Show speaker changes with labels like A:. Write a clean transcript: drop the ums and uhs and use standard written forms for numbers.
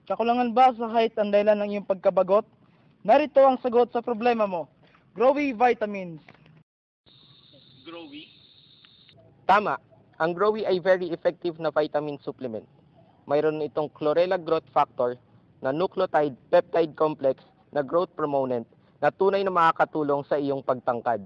A: Kakulangan ba sa height ang dahilan ng iyong pagkabagot? Narito ang sagot sa problema mo. Growy vitamins.
B: Growy?
C: Tama, ang Growy ay very effective na vitamin supplement. Mayroon itong chlorella growth factor na nucleotide peptide complex na growth promotant na tunay na makakatulong sa iyong pagtangkad.